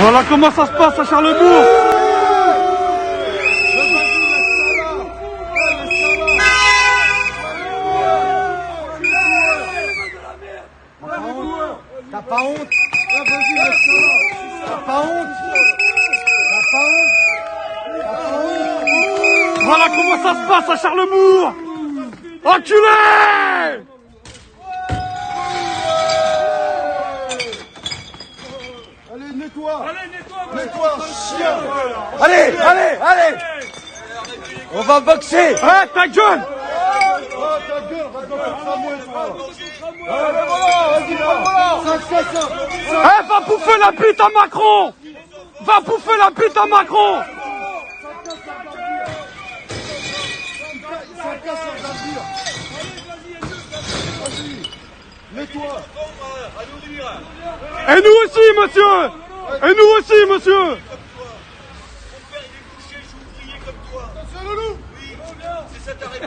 Voilà comment ça se passe à Charlebourg. T'as pas honte? T'as pas honte? T'as pas honte? Voilà comment ça se passe à Charlebourg. Enculé! Allez, nettoie! Nettoie, chien! Allez! On va boxer! Eh, ta gueule! Oh, ta gueule, va te faire tramouer, toi! Allez, voilà, vas-y, voilà! Eh, va bouffer la bite à Macron! Va bouffer la bite à Macron! Ça casse leur navire! Nettoie! Et nous aussi, monsieur! Et nous aussi, monsieur! C'est le loup! Oui, c'est ça ta réponse.